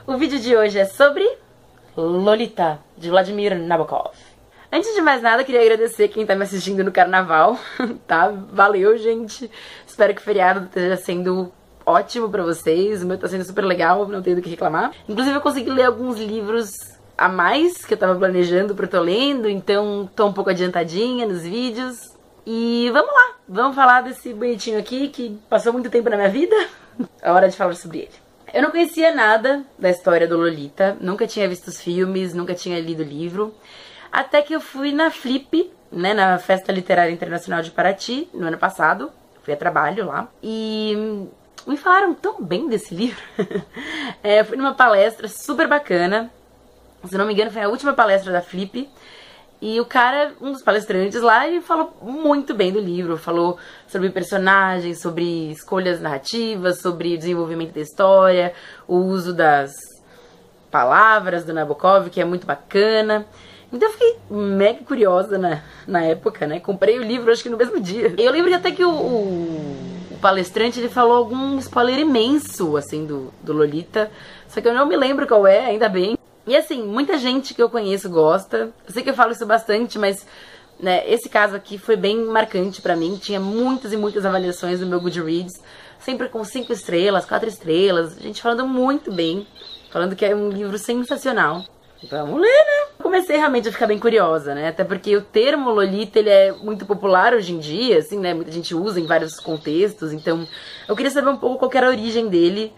O vídeo de hoje é sobre Lolita, de Vladimir Nabokov. Antes de mais nada, queria agradecer quem tá me assistindo no carnaval, tá? Valeu, gente. Espero que o feriado esteja sendo ótimo pra vocês. O meu tá sendo super legal, não tenho do que reclamar. Inclusive, eu consegui ler alguns livros a mais que eu tava planejando pra eu tô lendo, então tô um pouco adiantadinha nos vídeos. E vamos lá, vamos falar desse bonitinho aqui que passou muito tempo na minha vida. É hora de falar sobre ele. Eu não conhecia nada da história do Lolita, nunca tinha visto os filmes, nunca tinha lido o livro. Até que eu fui na Flip, né, na Festa Literária Internacional de Paraty, no ano passado. Fui a trabalho lá. E me falaram tão bem desse livro. Fui numa palestra super bacana. Se não me engano, foi a última palestra da Flip. E o cara, um dos palestrantes lá, ele falou muito bem do livro. Falou sobre personagens, sobre escolhas narrativas, sobre desenvolvimento da história, o uso das palavras do Nabokov, que é muito bacana. Então eu fiquei mega curiosa na época, né? Comprei o livro, acho que no mesmo dia. Eu lembro que até que o palestrante, ele falou algum spoiler imenso, assim, do Lolita. Só que eu não me lembro qual é, ainda bem. E assim, muita gente que eu conheço gosta. Eu sei que eu falo isso bastante, mas né, esse caso aqui foi bem marcante pra mim. Tinha muitas e muitas avaliações no meu Goodreads, sempre com 5 estrelas, 4 estrelas. Gente falando muito bem, falando que é um livro sensacional. Vamos ler, né? Comecei realmente a ficar bem curiosa, né? Até porque o termo Lolita, ele é muito popular hoje em dia, assim, né? Muita gente usa em vários contextos. Então, eu queria saber um pouco qual que era a origem dele.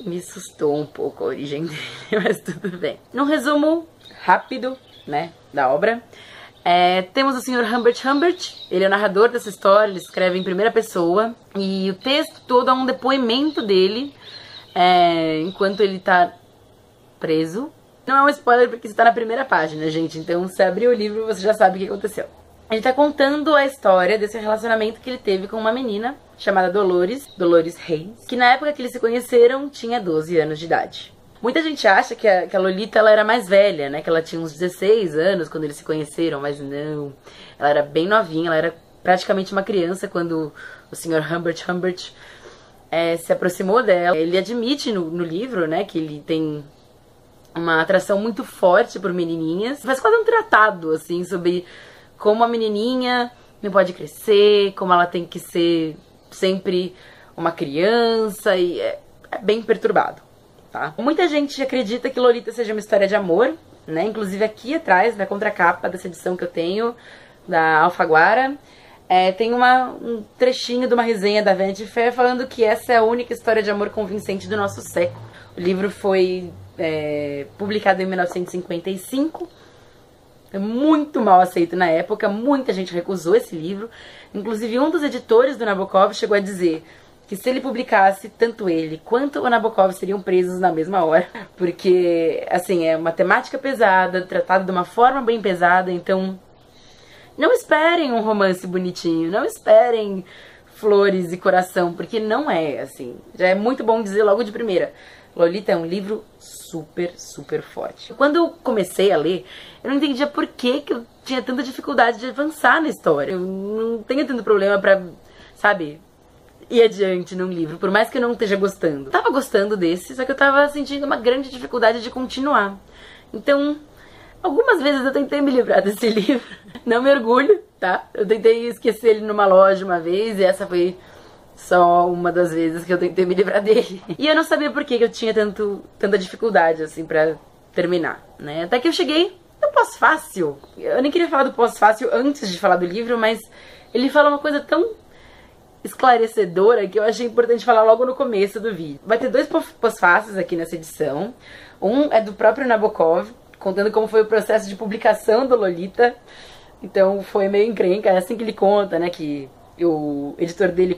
Me assustou um pouco a origem dele, mas tudo bem. Num resumo rápido, né, da obra, temos o Sr. Humbert Humbert. Ele é o narrador dessa história, ele escreve em primeira pessoa. E o texto todo é um depoimento dele, enquanto ele tá preso. Não é um spoiler porque isso tá na primeira página, gente. Então, se abrir o livro, você já sabe o que aconteceu. Ele tá contando a história desse relacionamento que ele teve com uma menina chamada Dolores Reis, que na época que eles se conheceram tinha 12 anos de idade. Muita gente acha que a Lolita ela era mais velha, né? Que ela tinha uns 16 anos quando eles se conheceram, mas não. Ela era bem novinha, ela era praticamente uma criança quando o Sr. Humbert Humbert se aproximou dela. Ele admite no livro, né, que ele tem uma atração muito forte por menininhas. Faz quase um tratado, assim, sobre como a menininha não pode crescer, como ela tem que ser sempre uma criança, e é bem perturbado, tá? Muita gente acredita que Lolita seja uma história de amor, né? Inclusive aqui atrás, na contracapa dessa edição que eu tenho, da Alfaguara, tem um trechinho de uma resenha da Vanity Fair falando que essa é a única história de amor convincente do nosso século. O livro foi publicado em 1955, muito mal aceito na época, muita gente recusou esse livro. Inclusive um dos editores do Nabokov chegou a dizer que se ele publicasse, tanto ele quanto o Nabokov seriam presos na mesma hora, porque assim, é uma temática pesada, tratada de uma forma bem pesada. Então não esperem um romance bonitinho, não esperem flores e coração, porque não é assim. Já é muito bom dizer logo de primeira, Lolita é um livro super, super forte. Quando eu comecei a ler, eu não entendia por que eu tinha tanta dificuldade de avançar na história. Eu não tenho tanto problema pra, sabe, ir adiante num livro, por mais que eu não esteja gostando. Eu tava gostando desse, só que eu tava sentindo uma grande dificuldade de continuar. Então, algumas vezes eu tentei me livrar desse livro. Não me orgulho, tá? Eu tentei esquecer ele numa loja uma vez e essa foi só uma das vezes que eu tentei me livrar dele. E eu não sabia por que eu tinha tanta dificuldade, assim, pra terminar, né? Até que eu cheguei no pós-fácil. Eu nem queria falar do pós-fácil antes de falar do livro, mas ele fala uma coisa tão esclarecedora que eu achei importante falar logo no começo do vídeo. Vai ter 2 pós-fácios aqui nessa edição. Um é do próprio Nabokov, contando como foi o processo de publicação do Lolita. Então foi meio encrenca, é assim que ele conta, né, que o editor dele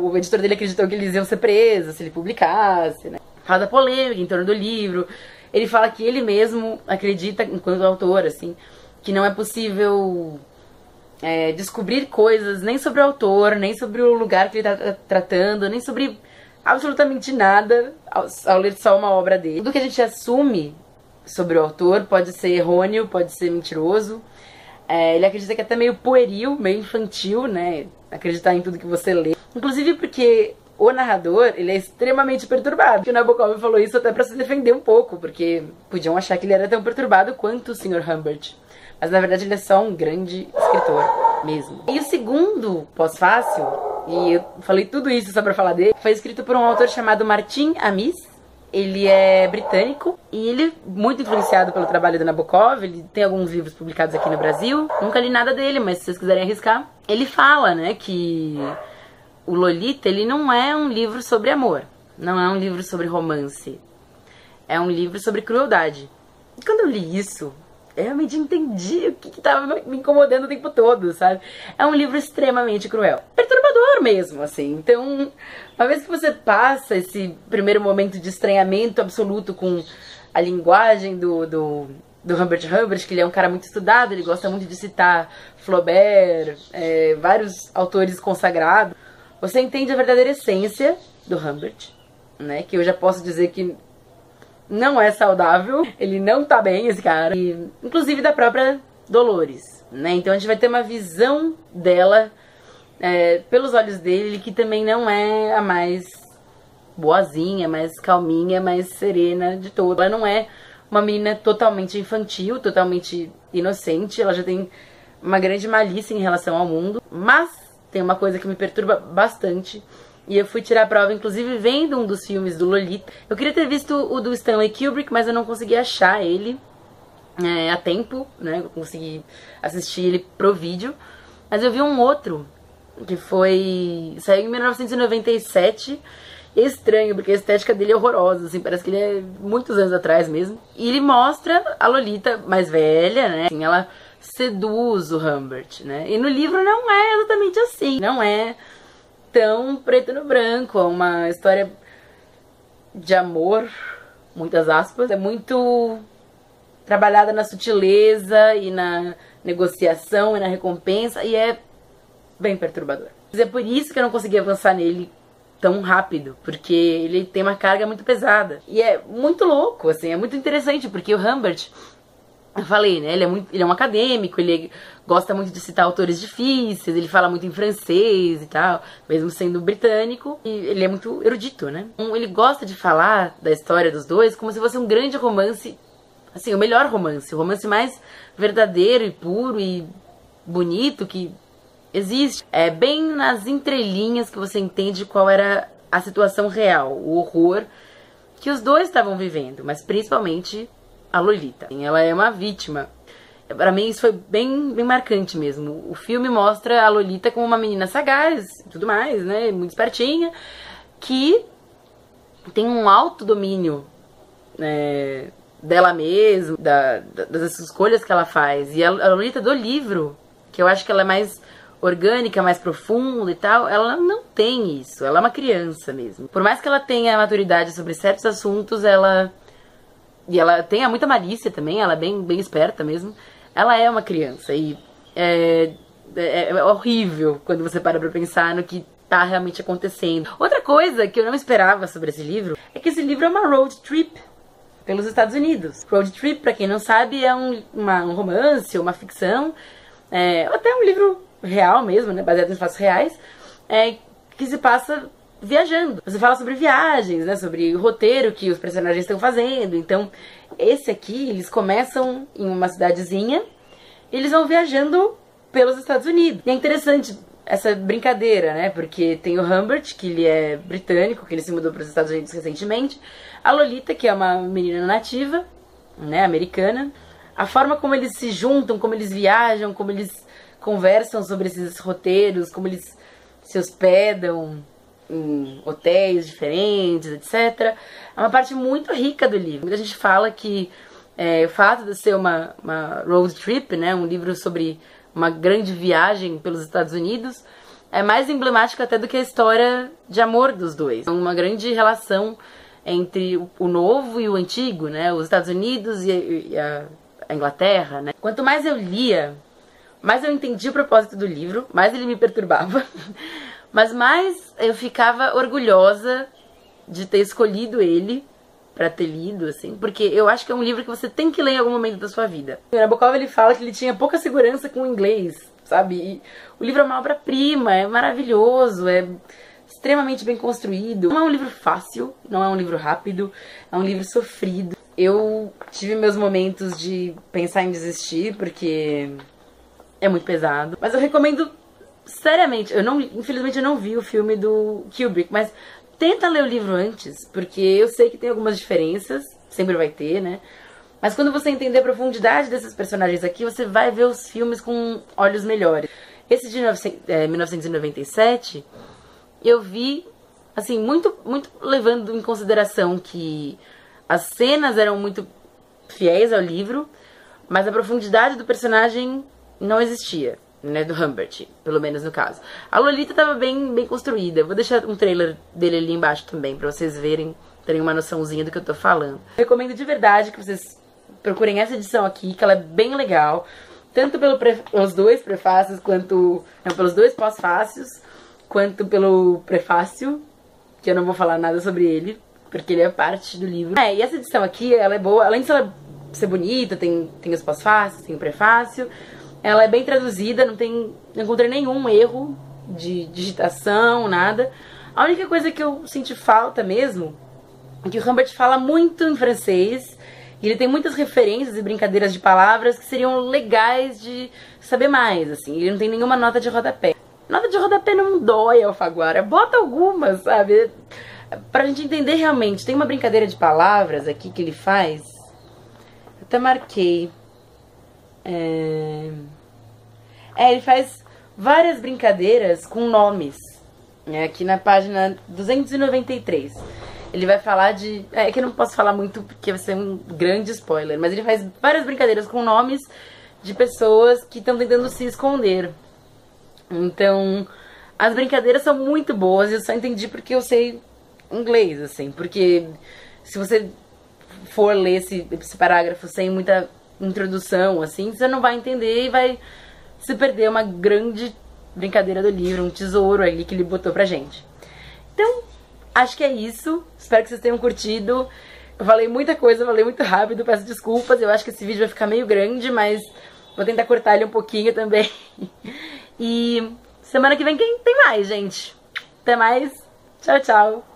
o editor dele acreditou que eles iam ser presos se ele publicasse, né? Fala da polêmica em torno do livro. Ele fala que ele mesmo acredita, enquanto autor, assim, que não é possível descobrir coisas nem sobre o autor, nem sobre o lugar que ele tá tratando, nem sobre absolutamente nada ao ler só uma obra dele. Tudo que a gente assume sobre o autor pode ser errôneo, pode ser mentiroso. Ele acredita que é até meio pueril, meio infantil, né? Acreditar em tudo que você lê. Inclusive porque o narrador, ele é extremamente perturbado. E o Nabokov falou isso até pra se defender um pouco, porque podiam achar que ele era tão perturbado quanto o Sr. Humbert. Mas na verdade ele é só um grande escritor mesmo. E o segundo pós-fácil, e eu falei tudo isso só pra falar dele, foi escrito por um autor chamado Martin Amis. Ele é britânico e ele é muito influenciado pelo trabalho do Nabokov. Ele tem alguns livros publicados aqui no Brasil. Nunca li nada dele, mas se vocês quiserem arriscar. Ele fala, né, que o Lolita, ele não é um livro sobre amor. Não é um livro sobre romance. É um livro sobre crueldade. E quando eu li isso, eu realmente entendi o que tava me incomodando o tempo todo, sabe? É um livro extremamente cruel. Perturbador mesmo, assim. Então, uma vez que você passa esse primeiro momento de estranhamento absoluto com a linguagem do Humbert Humbert, que ele é um cara muito estudado, ele gosta muito de citar Flaubert, vários autores consagrados, você entende a verdadeira essência do Humbert, né? Que eu já posso dizer que não é saudável, ele não tá bem, esse cara. E, inclusive da própria Dolores, né? Então a gente vai ter uma visão dela pelos olhos dele, que também não é a mais boazinha, mais calminha, mais serena de todas. Ela não é uma menina totalmente infantil, totalmente inocente, ela já tem uma grande malícia em relação ao mundo, mas tem uma coisa que me perturba bastante. E eu fui tirar a prova, inclusive, vendo um dos filmes do Lolita. Eu queria ter visto o do Stanley Kubrick, mas eu não consegui achar ele a tempo, né? Eu consegui assistir ele pro vídeo. Mas eu vi um outro, que saiu em 1997. E é estranho, porque a estética dele é horrorosa, assim, parece que ele é muitos anos atrás mesmo. E ele mostra a Lolita mais velha, né? Assim, ela seduz o Humbert, né? E no livro não é exatamente assim. Não é tão preto no branco, é uma história de amor, muitas aspas, é muito trabalhada na sutileza e na negociação e na recompensa, e é bem perturbador. Mas é por isso que eu não consegui avançar nele tão rápido, porque ele tem uma carga muito pesada. E é muito louco, assim, é muito interessante, porque o Humbert, eu falei, né, ele é um acadêmico, ele gosta muito de citar autores difíceis, ele fala muito em francês e tal, mesmo sendo britânico, e ele é muito erudito, né? Ele gosta de falar da história dos dois como se fosse um grande romance, assim, o melhor romance, o romance mais verdadeiro e puro e bonito que existe. É bem nas entrelinhas que você entende qual era a situação real, o horror que os dois estavam vivendo, mas principalmente a Lolita. Ela é uma vítima. Pra mim isso foi bem marcante mesmo. O filme mostra a Lolita como uma menina sagaz e tudo mais, né? Muito espertinha, que tem um alto domínio dela mesma, das escolhas que ela faz. E a Lolita do livro, que eu acho que ela é mais orgânica, mais profunda e tal, ela não tem isso. Ela é uma criança mesmo. Por mais que ela tenha maturidade sobre certos assuntos, ela tenha muita malícia também, ela é bem esperta mesmo. Ela é uma criança e é horrível quando você para pra pensar no que tá realmente acontecendo. Outra coisa que eu não esperava sobre esse livro é que esse livro é uma road trip pelos Estados Unidos. Road trip, pra quem não sabe, é um romance, uma ficção, até um livro real mesmo, né, baseado em fatos reais, que se passa viajando. Você fala sobre viagens, né, sobre o roteiro que os personagens estão fazendo. Então, esse aqui, eles começam em uma cidadezinha e eles vão viajando pelos Estados Unidos. E é interessante essa brincadeira, né, porque tem o Humbert, que ele é britânico, que ele se mudou para os Estados Unidos recentemente. A Lolita, que é uma menina nativa, né, americana. A forma como eles se juntam, como eles viajam, como eles conversam sobre esses roteiros, como eles se hospedam em hotéis diferentes, etc. É uma parte muito rica do livro. Muita gente fala que o fato de ser uma road trip, né, um livro sobre uma grande viagem pelos Estados Unidos, é mais emblemático até do que a história de amor dos dois. É uma grande relação entre o novo e o antigo, né, os Estados Unidos e a Inglaterra, né. Quanto mais eu lia, mais eu entendi o propósito do livro, mais ele me perturbava. Mas mais eu ficava orgulhosa de ter escolhido ele pra ter lido, assim, porque eu acho que é um livro que você tem que ler em algum momento da sua vida. O Nabokov, ele fala que ele tinha pouca segurança com o inglês, sabe? E o livro é uma obra-prima, é maravilhoso, é extremamente bem construído. Não é um livro fácil, não é um livro rápido, é um livro sofrido. Eu tive meus momentos de pensar em desistir, porque é muito pesado. Mas eu recomendo seriamente. Infelizmente eu não vi o filme do Kubrick, mas tenta ler o livro antes, porque eu sei que tem algumas diferenças, sempre vai ter, né? Mas quando você entender a profundidade desses personagens aqui, você vai ver os filmes com olhos melhores. Esse de 1997, eu vi, assim, muito levando em consideração que as cenas eram muito fiéis ao livro, mas a profundidade do personagem não existia, né, do Humbert, pelo menos no caso. A Lolita estava bem construída. Eu vou deixar um trailer dele ali embaixo também, pra vocês verem, terem uma noçãozinha do que eu tô falando. Recomendo de verdade que vocês procurem essa edição aqui, que ela é bem legal, tanto pelos dois prefácios, quanto... Não, pelos dois pós-fácios, quanto pelo prefácio, que eu não vou falar nada sobre ele, porque ele é parte do livro. E essa edição aqui, ela é boa, além de ela ser bonita, tem os pós-fácios, tem o prefácio, ela é bem traduzida, não encontrei nenhum erro de digitação, nada. A única coisa que eu senti falta mesmo é que o Humbert fala muito em francês, e ele tem muitas referências e brincadeiras de palavras que seriam legais de saber mais, assim. Ele não tem nenhuma nota de rodapé. Nota de rodapé não dói, Alfaguara. Bota algumas, sabe? Pra gente entender realmente. Tem uma brincadeira de palavras aqui que ele faz. Eu até marquei. Ele faz várias brincadeiras com nomes. Aqui na página 293. Ele vai falar de... É que eu não posso falar muito porque vai ser um grande spoiler. Mas ele faz várias brincadeiras com nomes de pessoas que estão tentando se esconder. Então, as brincadeiras são muito boas. Eu só entendi porque eu sei inglês, assim. Porque se você for ler esse parágrafo sem muita introdução, assim, você não vai entender e vai se perder uma grande brincadeira do livro, um tesouro ali que ele botou pra gente. Então, acho que é isso. Espero que vocês tenham curtido. Eu falei muita coisa, falei muito rápido, peço desculpas. Eu acho que esse vídeo vai ficar meio grande, mas vou tentar cortar ele um pouquinho também. E semana que vem tem mais, gente. Até mais. Tchau, tchau.